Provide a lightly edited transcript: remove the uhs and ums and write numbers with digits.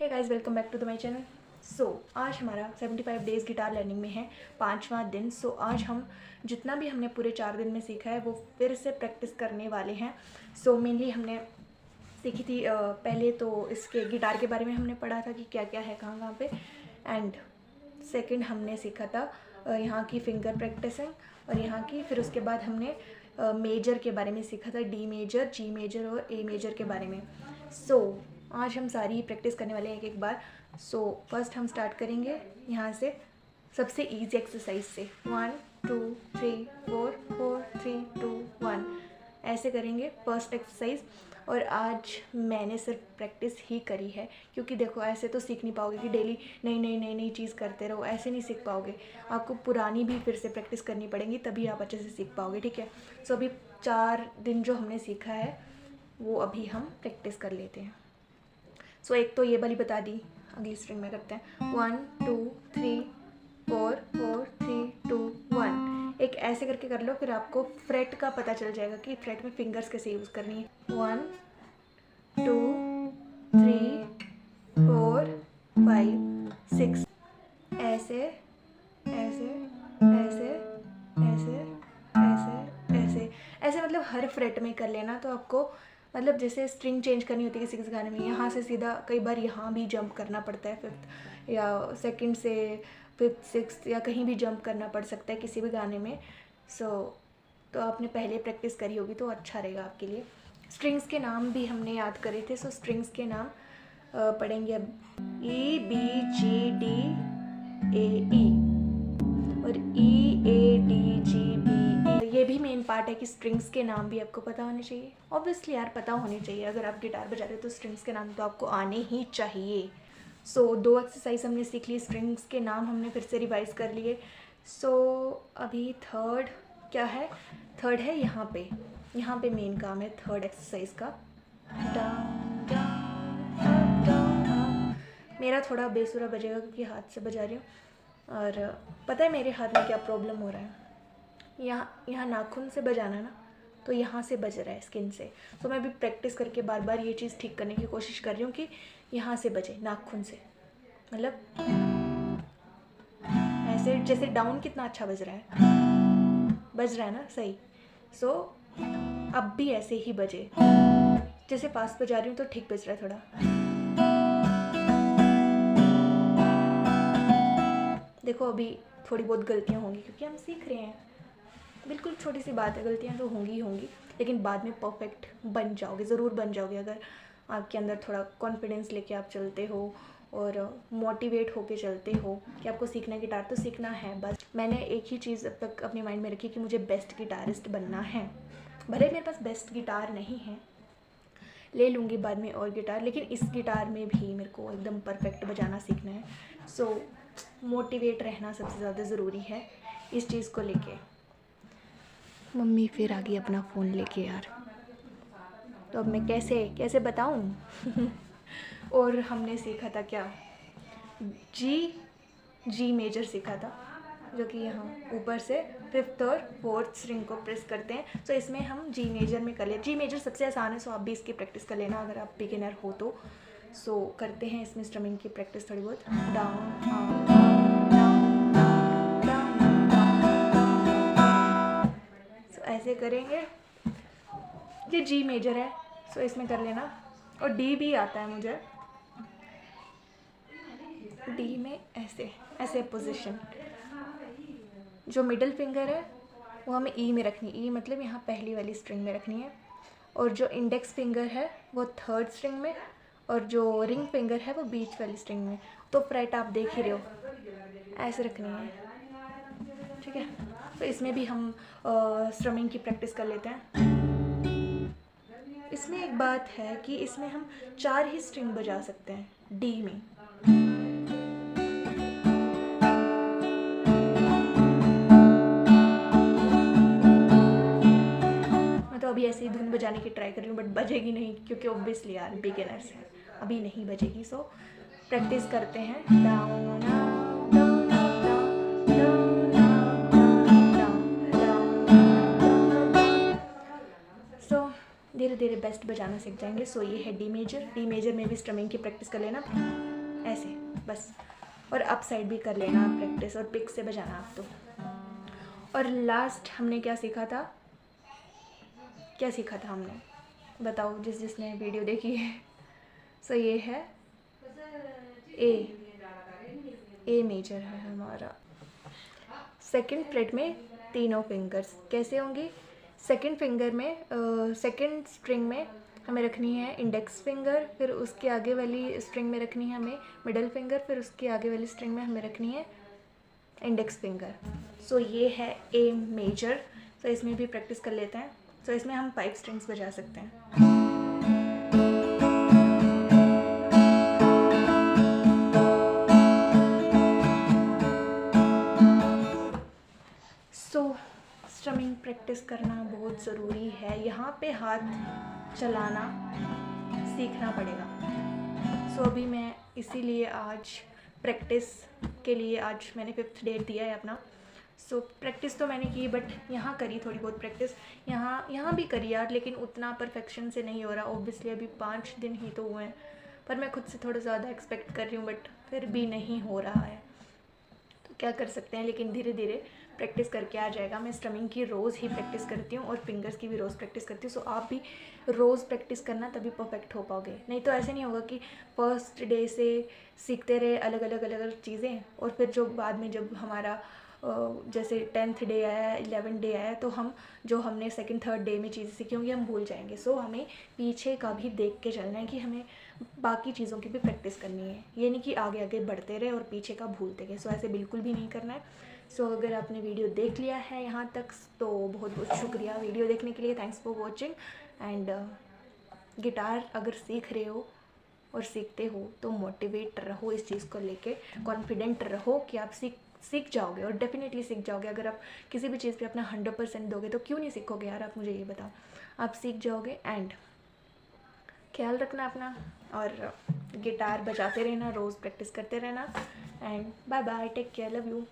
Hey guys, welcome back to the my channel. So आज हमारा 75 days guitar learning में है 5वां दिन। सो आज हम जितना भी हमने पूरे 4 दिन में सीखा है वो फिर से प्रैक्टिस करने वाले हैं। सो मेनली हमने सीखी थी पहले तो इसके गिटार के बारे में हमने पढ़ा था कि क्या क्या है कहाँ कहाँ पे। एंड सेकंड हमने सीखा था यहाँ की फिंगर प्रैक्टिसिंग और यहाँ की। फिर उसके बाद हमने मेजर के बारे में सीखा था, डी मेजर, जी मेजर और ए मेजर के बारे में। सो आज हम सारी प्रैक्टिस करने वाले हैं एक एक बार। सो फर्स्ट हम स्टार्ट करेंगे यहाँ से सबसे इजी एक्सरसाइज से 1 2 3 4 4 3 2 1 ऐसे करेंगे फर्स्ट एक्सरसाइज। और आज मैंने सिर्फ प्रैक्टिस ही करी है क्योंकि देखो ऐसे तो सीख नहीं पाओगे कि डेली नई चीज़ करते रहो, ऐसे नहीं सीख पाओगे। आपको पुरानी भी फिर से प्रैक्टिस करनी पड़ेगी तभी आप अच्छे से सीख पाओगे, ठीक है। सो अभी 4 दिन जो हमने सीखा है वो अभी हम प्रैक्टिस कर लेते हैं। सो एक तो ये वाली बता दी, अगली स्ट्रिंग में करते हैं 1 2 3 4 4 3 2 1। एक ऐसे करके कर लो, फिर आपको फ्रेट का पता चल जाएगा कि फ्रेट में फिंगर्स कैसे यूज़ करनी है। 1 2 3 4 5 6 ऐसे ऐसे ऐसे ऐसे ऐसे ऐसे ऐसे, मतलब हर फ्रेट में कर लेना। तो आपको मतलब जैसे स्ट्रिंग चेंज करनी होती है किसी किसी गाने में, यहाँ से सीधा कई बार यहाँ भी जंप करना पड़ता है, फिफ्थ या सेकंड से फिफ्थ सिक्स्थ या कहीं भी जंप करना पड़ सकता है किसी भी गाने में। तो आपने पहले प्रैक्टिस करी होगी तो अच्छा रहेगा आपके लिए। स्ट्रिंग्स के नाम भी हमने याद करे थे। सो स्ट्रिंग्स के नाम पढ़ेंगे अब E B G D A E और E A D G B E। ये भी मेन पार्ट है कि स्ट्रिंग्स के नाम भी आपको पता होने चाहिए। ऑब्वियसली यार पता होने चाहिए, अगर आप गिटार बजा रहे हो तो स्ट्रिंग्स के नाम तो आपको आने ही चाहिए। सो 2 एक्सरसाइज हमने सीख ली, स्ट्रिंग्स के नाम हमने फिर से रिवाइज कर लिए। सो अभी थर्ड क्या है? थर्ड है यहाँ पे मेन काम है थर्ड एक्सरसाइज का। मेरा थोड़ा बेसुरा बजेगा क्योंकि हाथ से बजा रही हूँ और पता है मेरे हाथ में क्या प्रॉब्लम हो रहा है। यहाँ नाखून से बजाना ना, तो यहाँ से बज रहा है स्किन से। तो मैं भी प्रैक्टिस करके बार बार ये चीज़ ठीक करने की कोशिश कर रही हूँ कि यहाँ से बजे, नाखून से, मतलब ऐसे जैसे डाउन कितना अच्छा बज रहा है ना, सही। सो अब भी ऐसे ही बजे, जैसे पास बजा रही हूँ तो ठीक बज रहा है थोड़ा। देखो अभी थोड़ी बहुत गलतियाँ होंगी क्योंकि हम सीख रहे हैं, बिल्कुल छोटी सी बात है, गलतियाँ तो होंगी लेकिन बाद में परफेक्ट बन जाओगे, ज़रूर बन जाओगे अगर आपके अंदर थोड़ा कॉन्फिडेंस लेके आप चलते हो और मोटिवेट होके चलते हो कि आपको सीखना है गिटार तो सीखना है। बस मैंने एक ही चीज़ अब तक अपने माइंड में रखी कि मुझे बेस्ट गिटारिस्ट बनना है। भले मेरे पास बेस्ट गिटार नहीं है, ले लूँगी बाद में और गिटार, लेकिन इस गिटार में भी मेरे को एकदम परफेक्ट बजाना सीखना है। सो मोटिवेट रहना सबसे ज़्यादा ज़रूरी है इस चीज़ को लेके। मम्मी फिर आ गई अपना फ़ोन लेके यार, तो अब मैं कैसे बताऊं। और हमने सीखा था क्या, जी मेजर सीखा था, जो कि यहाँ ऊपर से 5th और 4th स्ट्रिंग को प्रेस करते हैं। तो इसमें हम जी मेजर में कर ले। जी मेजर सबसे आसान है, सो आप भी इसकी प्रैक्टिस कर लेना अगर आप बिगिनर हो तो। सो करते हैं इसमें स्ट्रमिंग की प्रैक्टिस थोड़ी बहुत। डाउन ऐसे करेंगे। ये जी मेजर है, सो इसमें कर लेना। और डी भी आता है मुझे, डी में ऐसे पोजीशन। जो मिडिल फिंगर है वो हमें ई में रखनी, ई मतलब यहाँ पहली वाली स्ट्रिंग में रखनी है। और जो इंडेक्स फिंगर है वो 3rd स्ट्रिंग में, और जो रिंग फिंगर है वो बीच वाली स्ट्रिंग में। तो फ्रेट आप देख ही रहे हो, ऐसे रखनी है, ठीक है। तो इसमें भी हम स्ट्रमिंग की प्रैक्टिस कर लेते हैं। इसमें एक बात है कि इसमें हम 4 ही स्ट्रिंग बजा सकते हैं डी में। मैं तो अभी ऐसे ही धुन बजाने की ट्राई कर रही हूँ बट बजेगी नहीं क्योंकि ऑब्वियसली यार बिगिनर्स है, अभी नहीं बजेगी। सो प्रैक्टिस करते हैं। डाउन धीरे धीरे बेस्ट बजाना सीख जाएंगे। सो ये है डी मेजर। डी मेजर में भी स्ट्रमिंग की प्रैक्टिस कर लेना। ऐसे बस। और अप साइड भी कर लेना प्रैक्टिस, और पिक से बजाना आप तो। और लास्ट हमने क्या सीखा था हमने, बताओ जिसने वीडियो देखी है। सो ये है ए मेजर है हमारा। सेकंड फ्रेट में तीनों फिंगर्स कैसे होंगी? सेकंड फिंगर में सेकंड स्ट्रिंग में हमें रखनी है इंडेक्स फिंगर, फिर उसके आगे वाली स्ट्रिंग में रखनी है हमें मिडल फिंगर, फिर उसके आगे वाली स्ट्रिंग में हमें रखनी है इंडेक्स फिंगर। सो ये है ए मेजर। सो इसमें भी प्रैक्टिस कर लेते हैं। सो इसमें हम 5 स्ट्रिंग्स बजा सकते हैं। स्ट्रमिंग प्रैक्टिस करना बहुत ज़रूरी है। यहाँ पे हाथ चलाना सीखना पड़ेगा। सो अभी मैं इसीलिए आज प्रैक्टिस के लिए आज मैंने 5th डेट दिया है अपना। सो प्रैक्टिस तो मैंने की, बट यहाँ करी थोड़ी बहुत प्रैक्टिस, यहाँ भी करी यार, लेकिन उतना परफेक्शन से नहीं हो रहा। ऑब्वियसली अभी 5 दिन ही तो हुए हैं, पर मैं खुद से थोड़ा ज़्यादा एक्सपेक्ट कर रही हूँ, बट फिर भी नहीं हो रहा है, तो क्या कर सकते हैं। लेकिन धीरे धीरे प्रैक्टिस करके आ जाएगा। मैं स्ट्रमिंग की रोज़ ही प्रैक्टिस करती हूँ और फिंगर्स की भी रोज़ प्रैक्टिस करती हूँ। सो आप भी रोज़ प्रैक्टिस करना, तभी परफेक्ट हो पाओगे। नहीं तो ऐसे नहीं होगा कि फर्स्ट डे से सीखते रहे अलग अलग चीज़ें, और फिर जो बाद में जब हमारा जैसे 10th डे आया, 11th डे आया, तो हम जो हमने 2nd 3rd डे में चीज़ें सीखी होंगी हम भूल जाएंगे। सो हमें पीछे का भी देख के चलना है कि हमें बाकी चीज़ों की भी प्रैक्टिस करनी है। ये नहीं कि आगे आगे बढ़ते रहे और पीछे का भूलते गए। सो ऐसे बिल्कुल भी नहीं करना है। सो अगर आपने वीडियो देख लिया है यहाँ तक तो बहुत बहुत शुक्रिया वीडियो देखने के लिए। Thanks for watching. And guitar अगर सीख रहे हो और सीखते हो तो मोटिवेट रहो इस चीज़ को लेके, कॉन्फिडेंट रहो कि आप सीख जाओगे, और डेफिनेटली सीख जाओगे। अगर आप किसी भी चीज़ पे अपना 100% दोगे तो क्यों नहीं सीखोगे यार, आप मुझे ये बताओ, आप सीख जाओगे। एंड ख्याल रखना अपना, और गिटार बजाते रहना, रोज़ प्रैक्टिस करते रहना। And bye bye, take care, love you.